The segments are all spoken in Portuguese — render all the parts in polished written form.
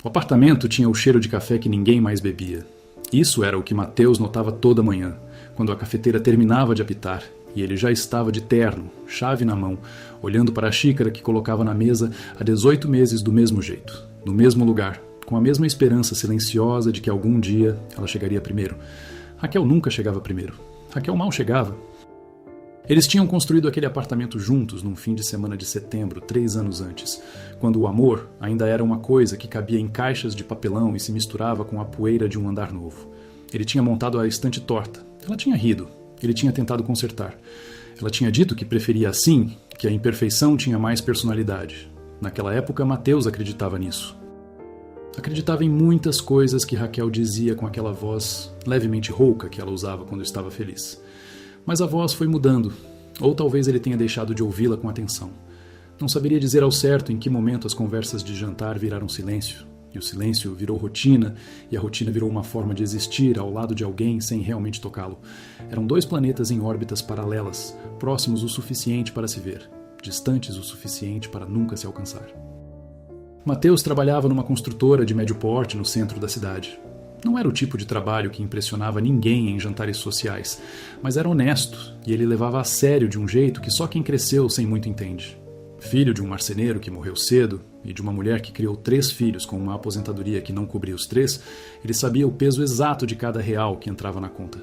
O apartamento tinha o cheiro de café que ninguém mais bebia. Isso era o que Mateus notava toda manhã, quando a cafeteira terminava de apitar e ele já estava de terno, chave na mão, olhando para a xícara que colocava na mesa há 18 meses do mesmo jeito, no mesmo lugar, com a mesma esperança silenciosa de que algum dia ela chegaria primeiro. Raquel nunca chegava primeiro. Raquel mal chegava. Eles tinham construído aquele apartamento juntos num fim de semana de setembro, 3 anos antes, quando o amor ainda era uma coisa que cabia em caixas de papelão e se misturava com a poeira de um andar novo. Ele tinha montado a estante torta. Ela tinha rido. Ele tinha tentado consertar. Ela tinha dito que preferia assim, que a imperfeição tinha mais personalidade. Naquela época, Mateus acreditava nisso. Acreditava em muitas coisas que Raquel dizia com aquela voz levemente rouca que ela usava quando estava feliz. Mas a voz foi mudando, ou talvez ele tenha deixado de ouvi-la com atenção. Não saberia dizer ao certo em que momento as conversas de jantar viraram silêncio, e o silêncio virou rotina, e a rotina virou uma forma de existir ao lado de alguém sem realmente tocá-lo. Eram 2 planetas em órbitas paralelas, próximos o suficiente para se ver, distantes o suficiente para nunca se alcançar. Mateus trabalhava numa construtora de médio porte no centro da cidade. Não era o tipo de trabalho que impressionava ninguém em jantares sociais, mas era honesto e ele levava a sério de um jeito que só quem cresceu sem muito entende. Filho de um marceneiro que morreu cedo e de uma mulher que criou 3 filhos com uma aposentadoria que não cobria os 3, ele sabia o peso exato de cada real que entrava na conta.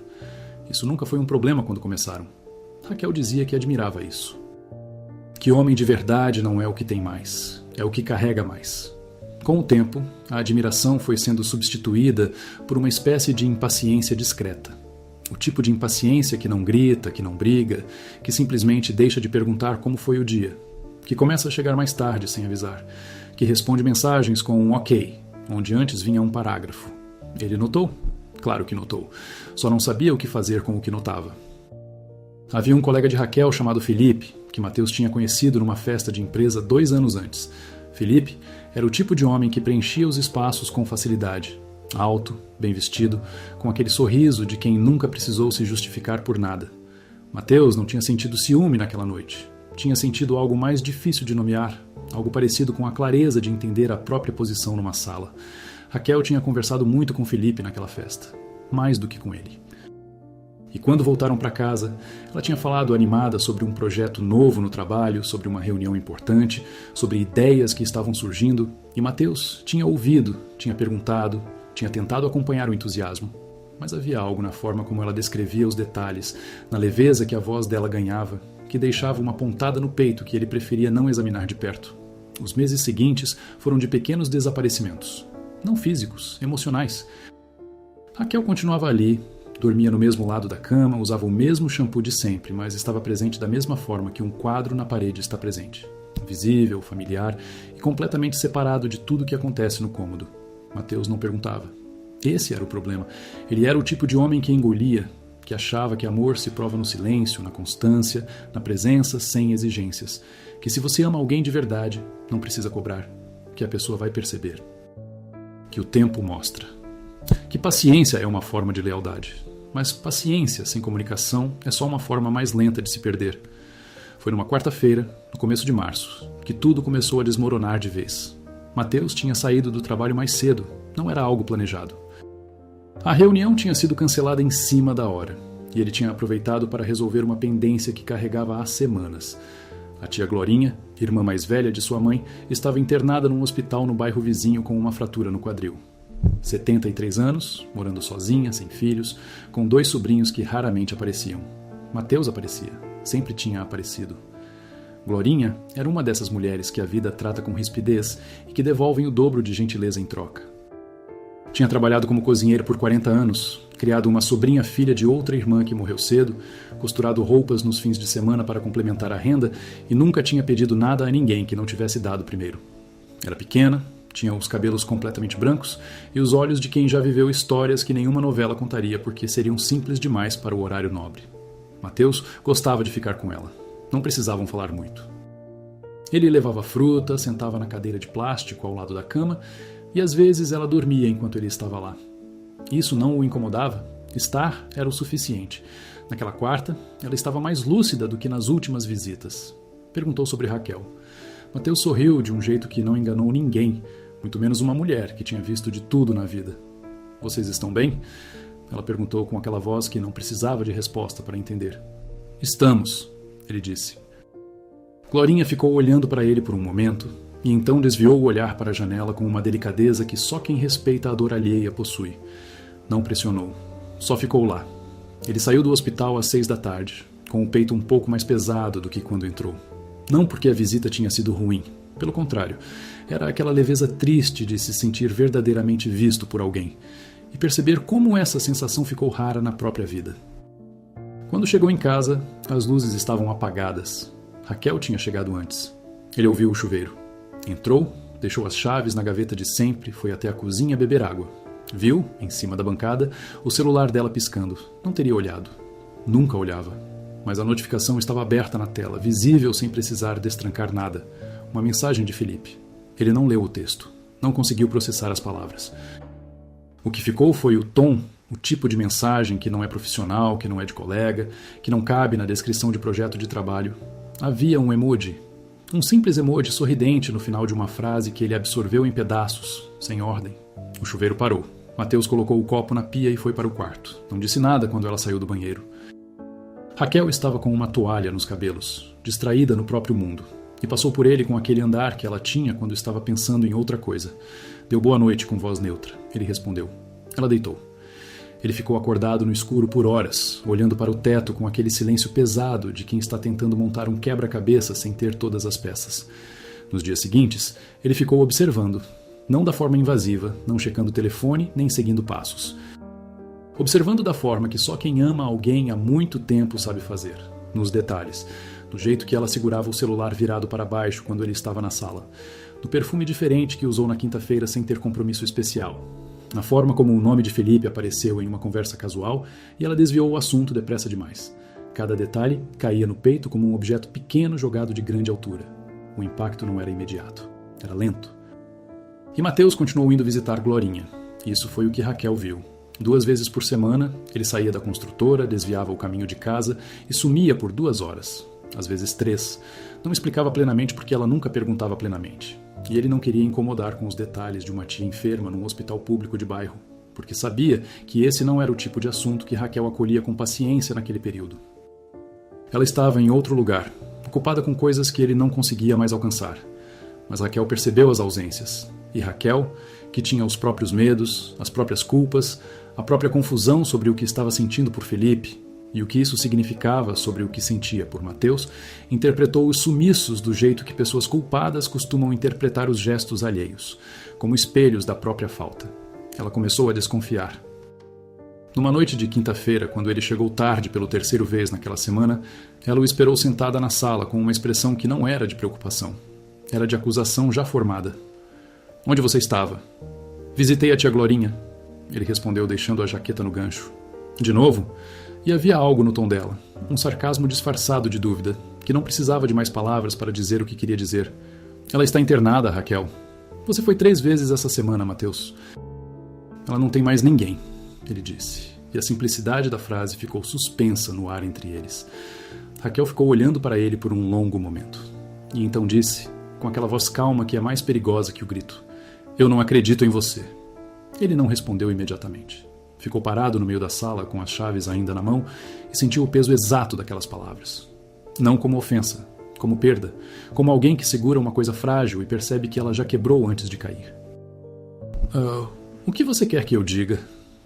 Isso nunca foi um problema quando começaram. Raquel dizia que admirava isso. Que homem de verdade não é o que tem mais, é o que carrega mais. Com o tempo, a admiração foi sendo substituída por uma espécie de impaciência discreta. O tipo de impaciência que não grita, que não briga, que simplesmente deixa de perguntar como foi o dia, que começa a chegar mais tarde sem avisar, que responde mensagens com um ok, onde antes vinha um parágrafo. Ele notou? Claro que notou. Só não sabia o que fazer com o que notava. Havia um colega de Raquel chamado Felipe, que Mateus tinha conhecido numa festa de empresa 2 anos antes. Felipe era o tipo de homem que preenchia os espaços com facilidade. Alto, bem vestido, com aquele sorriso de quem nunca precisou se justificar por nada. Mateus não tinha sentido ciúme naquela noite. Tinha sentido algo mais difícil de nomear, algo parecido com a clareza de entender a própria posição numa sala. Raquel tinha conversado muito com Felipe naquela festa, mais do que com ele. E quando voltaram para casa, ela tinha falado animada sobre um projeto novo no trabalho, sobre uma reunião importante, sobre ideias que estavam surgindo, e Mateus tinha ouvido, tinha perguntado, tinha tentado acompanhar o entusiasmo. Mas havia algo na forma como ela descrevia os detalhes, na leveza que a voz dela ganhava, que deixava uma pontada no peito que ele preferia não examinar de perto. Os meses seguintes foram de pequenos desaparecimentos. Não físicos, emocionais. Raquel continuava ali, dormia no mesmo lado da cama, usava o mesmo shampoo de sempre, mas estava presente da mesma forma que um quadro na parede está presente. Visível, familiar e completamente separado de tudo que acontece no cômodo. Mateus não perguntava. Esse era o problema. Ele era o tipo de homem que engolia, que achava que amor se prova no silêncio, na constância, na presença sem exigências. Que se você ama alguém de verdade, não precisa cobrar, que a pessoa vai perceber. Que o tempo mostra. Que paciência é uma forma de lealdade. Mas paciência sem comunicação é só uma forma mais lenta de se perder. Foi numa quarta-feira, no começo de março, que tudo começou a desmoronar de vez. Mateus tinha saído do trabalho mais cedo, não era algo planejado. A reunião tinha sido cancelada em cima da hora, e ele tinha aproveitado para resolver uma pendência que carregava há semanas. A tia Glorinha, irmã mais velha de sua mãe, estava internada num hospital no bairro vizinho com uma fratura no quadril. 73 anos, morando sozinha, sem filhos, com 2 sobrinhos que raramente apareciam. Mateus aparecia, sempre tinha aparecido. Glorinha era uma dessas mulheres que a vida trata com rispidez e que devolvem o dobro de gentileza em troca. Tinha trabalhado como cozinheiro por 40 anos, criado uma sobrinha filha de outra irmã que morreu cedo, costurado roupas nos fins de semana para complementar a renda e nunca tinha pedido nada a ninguém que não tivesse dado primeiro. Era pequena, tinha os cabelos completamente brancos e os olhos de quem já viveu histórias que nenhuma novela contaria porque seriam simples demais para o horário nobre. Mateus gostava de ficar com ela. Não precisavam falar muito. Ele levava fruta, sentava na cadeira de plástico ao lado da cama e às vezes ela dormia enquanto ele estava lá. Isso não o incomodava. Estar era o suficiente. Naquela quarta, ela estava mais lúcida do que nas últimas visitas. Perguntou sobre Raquel. Mateus sorriu de um jeito que não enganou ninguém, muito menos uma mulher que tinha visto de tudo na vida. Vocês estão bem? Ela perguntou com aquela voz que não precisava de resposta para entender. Estamos, ele disse. Glorinha ficou olhando para ele por um momento e então desviou o olhar para a janela com uma delicadeza que só quem respeita a dor alheia possui. Não pressionou. Só ficou lá. Ele saiu do hospital às 6 da tarde, com o peito um pouco mais pesado do que quando entrou. Não porque a visita tinha sido ruim. Pelo contrário, era aquela leveza triste de se sentir verdadeiramente visto por alguém e perceber como essa sensação ficou rara na própria vida. Quando chegou em casa, as luzes estavam apagadas. Raquel tinha chegado antes. Ele ouviu o chuveiro. Entrou, deixou as chaves na gaveta de sempre, foi até a cozinha beber água. Viu, em cima da bancada, o celular dela piscando. Não teria olhado. Nunca olhava. Mas a notificação estava aberta na tela, visível sem precisar destrancar nada. Uma mensagem de Felipe. Ele não leu o texto. Não conseguiu processar as palavras. O que ficou foi o tom, o tipo de mensagem que não é profissional, que não é de colega, que não cabe na descrição de projeto de trabalho. Havia um emoji. Um simples emoji sorridente no final de uma frase que ele absorveu em pedaços, sem ordem. O chuveiro parou. Mateus colocou o copo na pia e foi para o quarto. Não disse nada quando ela saiu do banheiro. Raquel estava com uma toalha nos cabelos, distraída no próprio mundo, e passou por ele com aquele andar que ela tinha quando estava pensando em outra coisa. Deu boa noite com voz neutra. Ele respondeu. Ela deitou. Ele ficou acordado no escuro por horas, olhando para o teto com aquele silêncio pesado de quem está tentando montar um quebra-cabeça sem ter todas as peças. Nos dias seguintes, ele ficou observando, não da forma invasiva, não checando o telefone, nem seguindo passos. Observando da forma que só quem ama alguém há muito tempo sabe fazer, nos detalhes, no jeito que ela segurava o celular virado para baixo quando ele estava na sala, no perfume diferente que usou na quinta-feira sem ter compromisso especial, na forma como o nome de Felipe apareceu em uma conversa casual e ela desviou o assunto depressa demais. Cada detalhe caía no peito como um objeto pequeno jogado de grande altura. O impacto não era imediato, era lento. E Mateus continuou indo visitar Glorinha. Isso foi o que Raquel viu. 2 vezes por semana, ele saía da construtora, desviava o caminho de casa e sumia por 2 horas. Às vezes 3. Não explicava plenamente porque ela nunca perguntava plenamente. E ele não queria incomodar com os detalhes de uma tia enferma num hospital público de bairro, porque sabia que esse não era o tipo de assunto que Raquel acolhia com paciência naquele período. Ela estava em outro lugar, ocupada com coisas que ele não conseguia mais alcançar. Mas Raquel percebeu as ausências. E Raquel, que tinha os próprios medos, as próprias culpas, a própria confusão sobre o que estava sentindo por Felipe e o que isso significava sobre o que sentia por Mateus, interpretou os sumiços do jeito que pessoas culpadas costumam interpretar os gestos alheios, como espelhos da própria falta. Ela começou a desconfiar. Numa noite de quinta-feira, quando ele chegou tarde pela 3ª vez naquela semana, ela o esperou sentada na sala com uma expressão que não era de preocupação. Era de acusação já formada. Onde você estava? Visitei a tia Glorinha. Ele respondeu deixando a jaqueta no gancho. De novo? E havia algo no tom dela, um sarcasmo disfarçado de dúvida, que não precisava de mais palavras para dizer o que queria dizer. Ela está internada, Raquel. Você foi 3 vezes essa semana, Mateus. Ela não tem mais ninguém, ele disse, e a simplicidade da frase ficou suspensa no ar entre eles. Raquel ficou olhando para ele por um longo momento. E então disse, com aquela voz calma que é mais perigosa que o grito, eu não acredito em você. Ele não respondeu imediatamente. Ficou parado no meio da sala, com as chaves ainda na mão, e sentiu o peso exato daquelas palavras. Não como ofensa, como perda, como alguém que segura uma coisa frágil e percebe que ela já quebrou antes de cair. O que você quer que eu diga?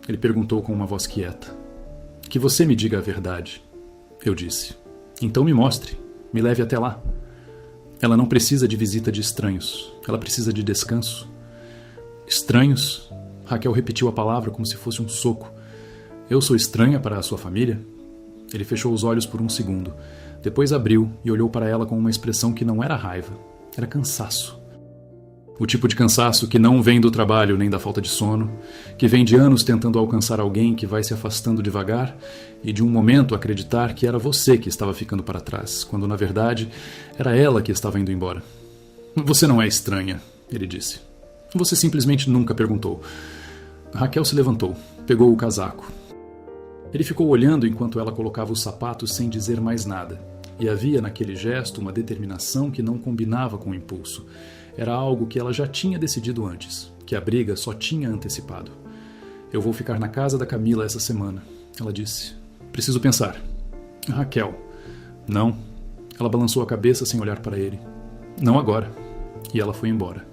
Ele perguntou com uma voz quieta. Que você me diga a verdade. Eu disse. Então me mostre, me leve até lá. Ela não precisa de visita de estranhos, ela precisa de descanso. Estranhos? Raquel repetiu a palavra como se fosse um soco. Eu sou estranha para a sua família? Ele fechou os olhos por um segundo. Depois abriu e olhou para ela com uma expressão que não era raiva. Era cansaço. O tipo de cansaço que não vem do trabalho nem da falta de sono, que vem de anos tentando alcançar alguém que vai se afastando devagar e de um momento acreditar que era você que estava ficando para trás, quando na verdade era ela que estava indo embora. Você não é estranha, ele disse. Você simplesmente nunca perguntou. Raquel se levantou, pegou o casaco. Ele ficou olhando enquanto ela colocava os sapatos sem dizer mais nada. E havia naquele gesto uma determinação que não combinava com o impulso. Era algo que ela já tinha decidido antes, que a briga só tinha antecipado. Eu vou ficar na casa da Camila essa semana, ela disse. Preciso pensar. Raquel. Não. Ela balançou a cabeça sem olhar para ele. Não agora. E ela foi embora.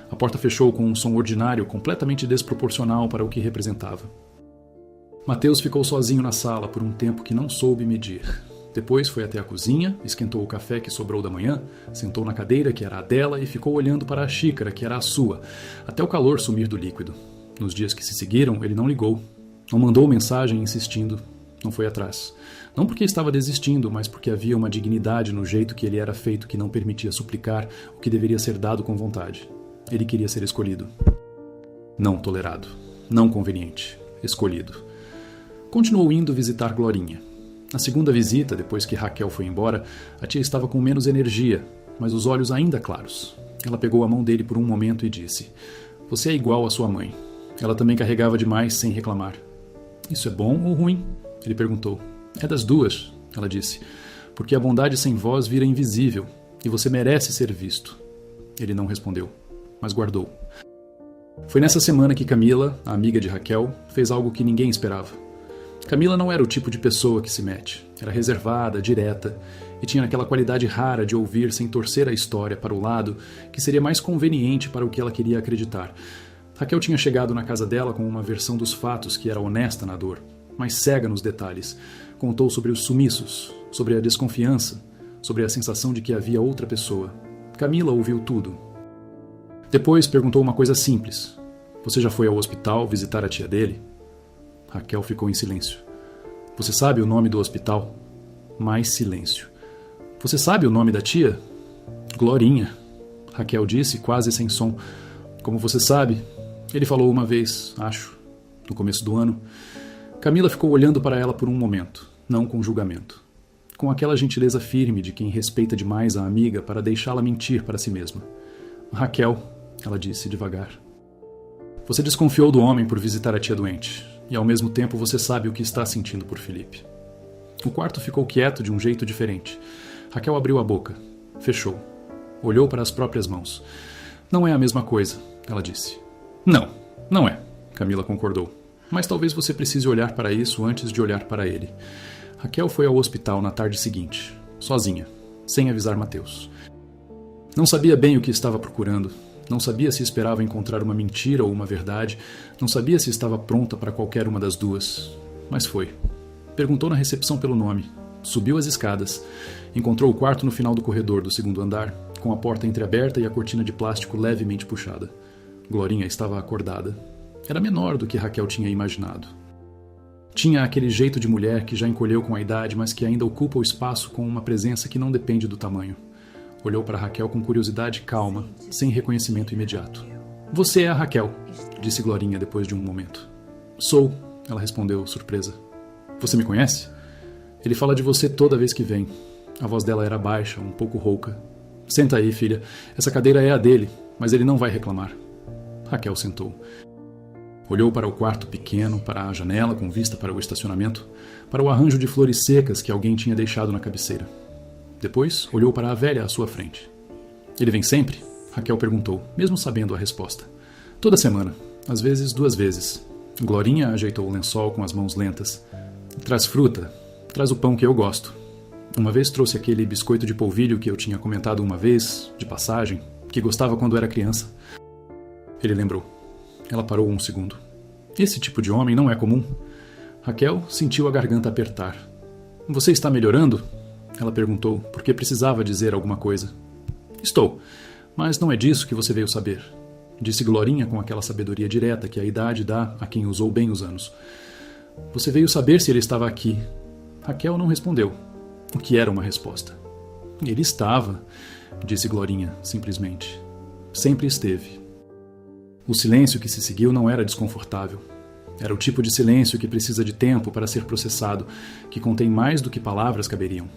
A porta fechou com um som ordinário completamente desproporcional para o que representava. Mateus ficou sozinho na sala por um tempo que não soube medir. Depois foi até a cozinha, esquentou o café que sobrou da manhã, sentou na cadeira que era a dela e ficou olhando para a xícara que era a sua, até o calor sumir do líquido. Nos dias que se seguiram, ele não ligou. Não mandou mensagem insistindo. Não foi atrás. Não porque estava desistindo, mas porque havia uma dignidade no jeito que ele era feito que não permitia suplicar o que deveria ser dado com vontade. Ele queria ser escolhido. Não tolerado. Não conveniente. Escolhido. Continuou indo visitar Glorinha. Na segunda visita, depois que Raquel foi embora, a tia estava com menos energia, mas os olhos ainda claros. Ela pegou a mão dele por um momento e disse: "Você é igual à sua mãe. Ela também carregava demais sem reclamar." "Isso é bom ou ruim?" ele perguntou. "É das duas," ela disse, "porque a bondade sem voz vira invisível, e você merece ser visto." Ele não respondeu, mas guardou. Foi nessa semana que Camila, a amiga de Raquel, fez algo que ninguém esperava. Camila não era o tipo de pessoa que se mete. Era reservada, direta, e tinha aquela qualidade rara de ouvir sem torcer a história para o lado que seria mais conveniente para o que ela queria acreditar. Raquel tinha chegado na casa dela com uma versão dos fatos que era honesta na dor, mas cega nos detalhes. Contou sobre os sumiços, sobre a desconfiança, sobre a sensação de que havia outra pessoa. Camila ouviu tudo. Depois perguntou uma coisa simples. "Você já foi ao hospital visitar a tia dele?" Raquel ficou em silêncio. "Você sabe o nome do hospital?" Mais silêncio. "Você sabe o nome da tia?" "Glorinha," Raquel disse, quase sem som. "Como você sabe?" Ele falou uma vez, acho, no começo do ano. Camila ficou olhando para ela por um momento, não com julgamento. Com aquela gentileza firme de quem respeita demais a amiga para deixá-la mentir para si mesma. "Raquel," ela disse devagar. "Você desconfiou do homem por visitar a tia doente. E ao mesmo tempo você sabe o que está sentindo por Felipe." O quarto ficou quieto de um jeito diferente. Raquel abriu a boca. Fechou. Olhou para as próprias mãos. "Não é a mesma coisa," ela disse. "Não, não é," Camila concordou. "Mas talvez você precise olhar para isso antes de olhar para ele." Raquel foi ao hospital na tarde seguinte, sozinha, sem avisar Mateus. Não sabia bem o que estava procurando. Não sabia se esperava encontrar uma mentira ou uma verdade. Não sabia se estava pronta para qualquer uma das duas. Mas foi. Perguntou na recepção pelo nome. Subiu as escadas. Encontrou o quarto no final do corredor do segundo andar, com a porta entreaberta e a cortina de plástico levemente puxada. Glorinha estava acordada. Era menor do que Raquel tinha imaginado. Tinha aquele jeito de mulher que já encolheu com a idade, mas que ainda ocupa o espaço com uma presença que não depende do tamanho. Olhou para Raquel com curiosidade calma, sem reconhecimento imediato. "Você é a Raquel," disse Glorinha depois de um momento. "Sou," ela respondeu, surpresa. "Você me conhece?" "Ele fala de você toda vez que vem." A voz dela era baixa, um pouco rouca. "Senta aí, filha. Essa cadeira é a dele, mas ele não vai reclamar." Raquel sentou. Olhou para o quarto pequeno, para a janela com vista para o estacionamento, para o arranjo de flores secas que alguém tinha deixado na cabeceira. Depois, olhou para a velha à sua frente. "Ele vem sempre?" Raquel perguntou, mesmo sabendo a resposta. "Toda semana, às vezes 2 vezes." Glorinha ajeitou o lençol com as mãos lentas. "Traz fruta, traz o pão que eu gosto. Uma vez trouxe aquele biscoito de polvilho que eu tinha comentado uma vez, de passagem, que gostava quando era criança." Ele lembrou. Ela parou um segundo. "Esse tipo de homem não é comum." Raquel sentiu a garganta apertar. "Você está melhorando?" Ela perguntou, porque precisava dizer alguma coisa. "Estou, mas não é disso que você veio saber," disse Glorinha com aquela sabedoria direta que a idade dá a quem usou bem os anos. "Você veio saber se ele estava aqui." Raquel não respondeu, o que era uma resposta. "Ele estava," disse Glorinha, simplesmente. "Sempre esteve." O silêncio que se seguiu não era desconfortável. Era o tipo de silêncio que precisa de tempo para ser processado, que contém mais do que palavras caberiam.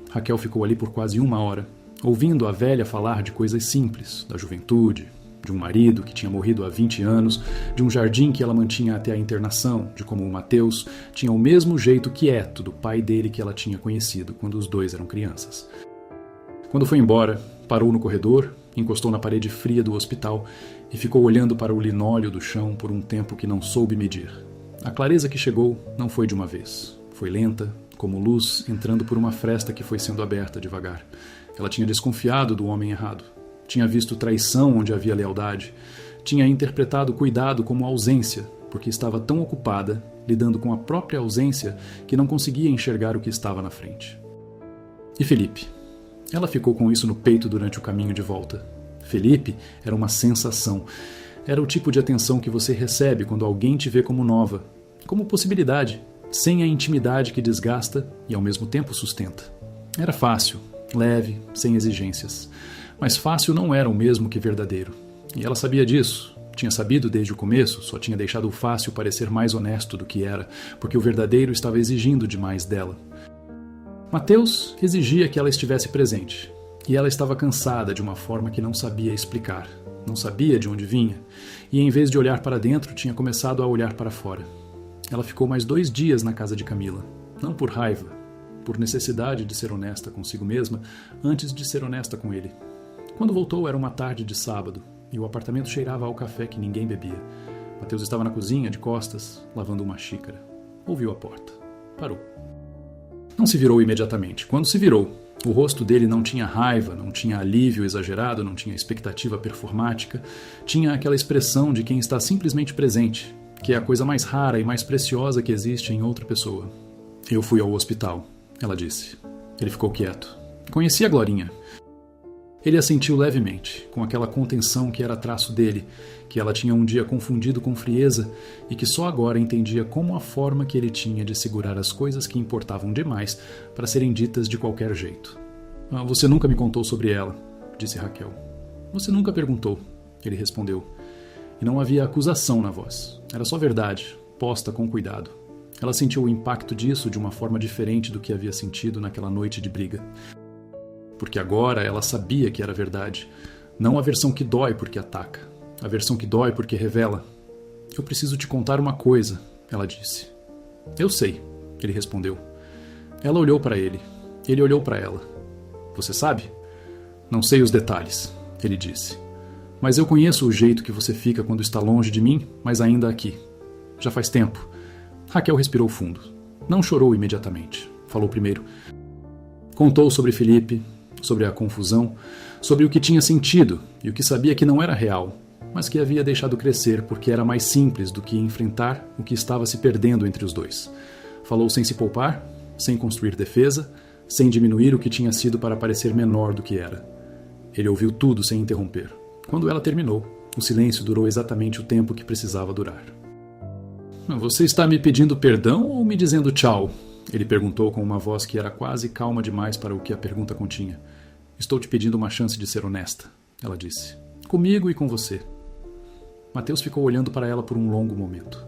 Raquel ficou ali por quase 1 hora, ouvindo a velha falar de coisas simples, da juventude, de um marido que tinha morrido há 20 anos, de um jardim que ela mantinha até a internação, de como o Mateus tinha o mesmo jeito quieto do pai dele que ela tinha conhecido quando os dois eram crianças. Quando foi embora, parou no corredor Encostou na parede fria do hospital e ficou olhando para o linóleo do chão por um tempo que não soube medir. A clareza que chegou não foi de uma vez. Foi lenta, como luz entrando por uma fresta que foi sendo aberta devagar. Ela tinha desconfiado do homem errado. Tinha visto traição onde havia lealdade. Tinha interpretado cuidado como ausência, porque estava tão ocupada, lidando com a própria ausência, que não conseguia enxergar o que estava na frente. E Felipe? Ela ficou com isso no peito durante o caminho de volta. Felipe era uma sensação. Era o tipo de atenção que você recebe quando alguém te vê como nova, como possibilidade, sem a intimidade que desgasta e ao mesmo tempo sustenta. Era fácil, leve, sem exigências. Mas fácil não era o mesmo que verdadeiro. E ela sabia disso. Tinha sabido desde o começo, só tinha deixado o fácil parecer mais honesto do que era, porque o verdadeiro estava exigindo demais dela. Mateus exigia que ela estivesse presente, e ela estava cansada de uma forma que não sabia explicar, não sabia de onde vinha, e em vez de olhar para dentro, tinha começado a olhar para fora. Ela ficou mais 2 dias na casa de Camila, não por raiva, por necessidade de ser honesta consigo mesma, antes de ser honesta com ele. Quando voltou era uma tarde de sábado, e o apartamento cheirava ao café que ninguém bebia. Mateus estava na cozinha, de costas, lavando uma xícara. Ouviu a porta. Parou. Não se virou imediatamente. Quando se virou, o rosto dele não tinha raiva, não tinha alívio exagerado, não tinha expectativa performática, tinha aquela expressão de quem está simplesmente presente, que é a coisa mais rara e mais preciosa que existe em outra pessoa. Eu fui ao hospital, ela disse. Ele ficou quieto. Conhecia a Glorinha. Ele assentiu levemente, com aquela contenção que era traço dele, que ela tinha um dia confundido com frieza e que só agora entendia como a forma que ele tinha de segurar as coisas que importavam demais para serem ditas de qualquer jeito. Você nunca me contou sobre ela, disse Raquel. Você nunca perguntou, ele respondeu. E não havia acusação na voz. Era só verdade, posta com cuidado. Ela sentiu o impacto disso de uma forma diferente do que havia sentido naquela noite de briga. Porque agora ela sabia que era verdade. Não a versão que dói porque ataca. A versão que dói porque revela. Eu preciso te contar uma coisa, ela disse. Eu sei, ele respondeu. Ela olhou para ele. Ele olhou para ela. Você sabe? Não sei os detalhes, ele disse. Mas eu conheço o jeito que você fica quando está longe de mim, mas ainda aqui. Já faz tempo. Raquel respirou fundo. Não chorou imediatamente. Falou primeiro. Contou sobre Felipe, sobre a confusão, sobre o que tinha sentido e o que sabia que não era real, mas que havia deixado crescer porque era mais simples do que enfrentar o que estava se perdendo entre os dois. Falou sem se poupar, sem construir defesa, sem diminuir o que tinha sido para parecer menor do que era. Ele ouviu tudo sem interromper. Quando ela terminou, o silêncio durou exatamente o tempo que precisava durar. Você está me pedindo perdão ou me dizendo tchau? Ele perguntou com uma voz que era quase calma demais para o que a pergunta continha. Estou te pedindo uma chance de ser honesta, ela disse. Comigo e com você. Mateus ficou olhando para ela por um longo momento.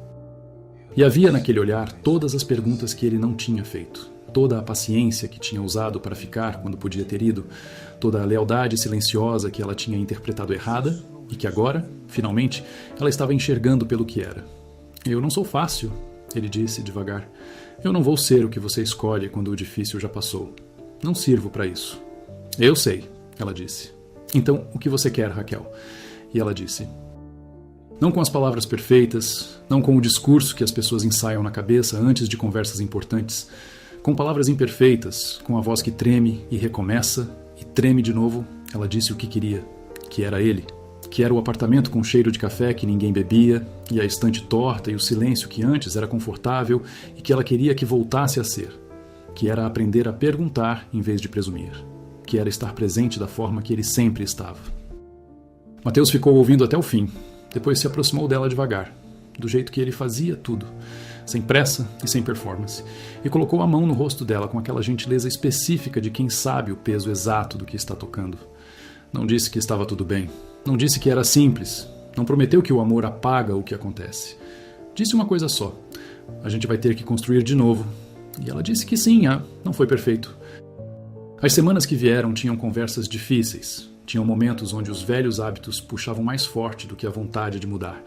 E havia naquele olhar todas as perguntas que ele não tinha feito, toda a paciência que tinha usado para ficar quando podia ter ido, toda a lealdade silenciosa que ela tinha interpretado errada e que agora, finalmente, ela estava enxergando pelo que era. Eu não sou fácil, ele disse devagar. Eu não vou ser o que você escolhe quando o difícil já passou. Não sirvo para isso. Eu sei, ela disse. Então, o que você quer, Raquel? E ela disse. Não com as palavras perfeitas, não com o discurso que as pessoas ensaiam na cabeça antes de conversas importantes, com palavras imperfeitas, com a voz que treme e recomeça, e treme de novo, ela disse o que queria, que era ele, que era o apartamento com cheiro de café que ninguém bebia, e a estante torta e o silêncio que antes era confortável e que ela queria que voltasse a ser, que era aprender a perguntar em vez de presumir, que era estar presente da forma que ele sempre estava. Mateus ficou ouvindo até o fim, depois se aproximou dela devagar, do jeito que ele fazia tudo, sem pressa e sem performance, e colocou a mão no rosto dela com aquela gentileza específica de quem sabe o peso exato do que está tocando. Não disse que estava tudo bem, não disse que era simples, não prometeu que o amor apaga o que acontece. Disse uma coisa só, a gente vai ter que construir de novo. E ela disse que sim, não foi perfeito. As semanas que vieram tinham conversas difíceis, tinham momentos onde os velhos hábitos puxavam mais forte do que a vontade de mudar.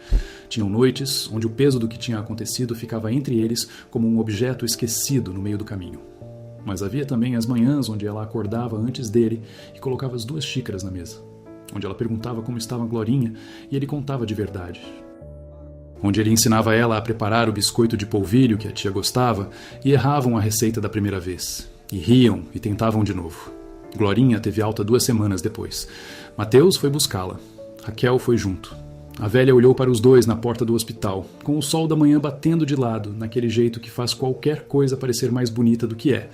Tinham noites onde o peso do que tinha acontecido ficava entre eles como um objeto esquecido no meio do caminho. Mas havia também as manhãs onde ela acordava antes dele e colocava as 2 xícaras na mesa. onde ela perguntava como estava a Glorinha e ele contava de verdade. Onde ele ensinava ela a preparar o biscoito de polvilho que a tia gostava e erravam a receita da primeira vez. E riam e tentavam de novo. Glorinha teve alta 2 semanas depois. Mateus foi buscá-la. Raquel foi junto. A velha olhou para os dois na porta do hospital, com o sol da manhã batendo de lado, naquele jeito que faz qualquer coisa parecer mais bonita do que é,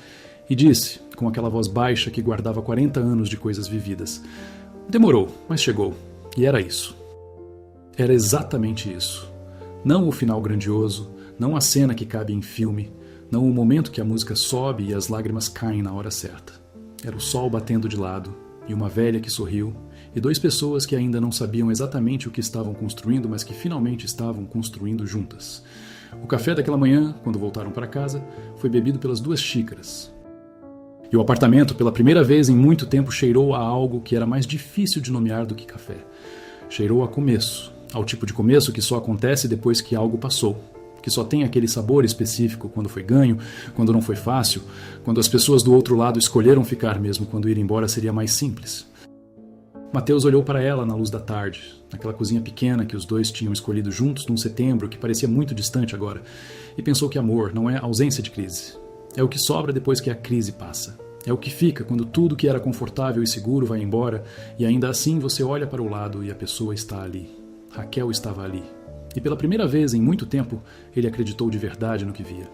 e disse, com aquela voz baixa que guardava 40 anos de coisas vividas: demorou, mas chegou. E era isso. Era exatamente isso. Não o final grandioso, não a cena que cabe em filme, não o momento que a música sobe e as lágrimas caem na hora certa. Era o sol batendo de lado, e uma velha que sorriu, e 2 pessoas que ainda não sabiam exatamente o que estavam construindo, mas que finalmente estavam construindo juntas. O café daquela manhã, quando voltaram para casa, foi bebido pelas 2 xícaras. E o apartamento, pela primeira vez em muito tempo, cheirou a algo que era mais difícil de nomear do que café. Cheirou a começo, ao tipo de começo que só acontece depois que algo passou, que só tem aquele sabor específico quando foi ganho, quando não foi fácil, quando as pessoas do outro lado escolheram ficar mesmo quando ir embora seria mais simples. Mateus olhou para ela na luz da tarde, naquela cozinha pequena que os dois tinham escolhido juntos num setembro que parecia muito distante agora, e pensou que amor não é ausência de crise. É o que sobra depois que a crise passa. É o que fica quando tudo que era confortável e seguro vai embora e ainda assim você olha para o lado e a pessoa está ali. Raquel estava ali. E pela primeira vez em muito tempo, ele acreditou de verdade no que via.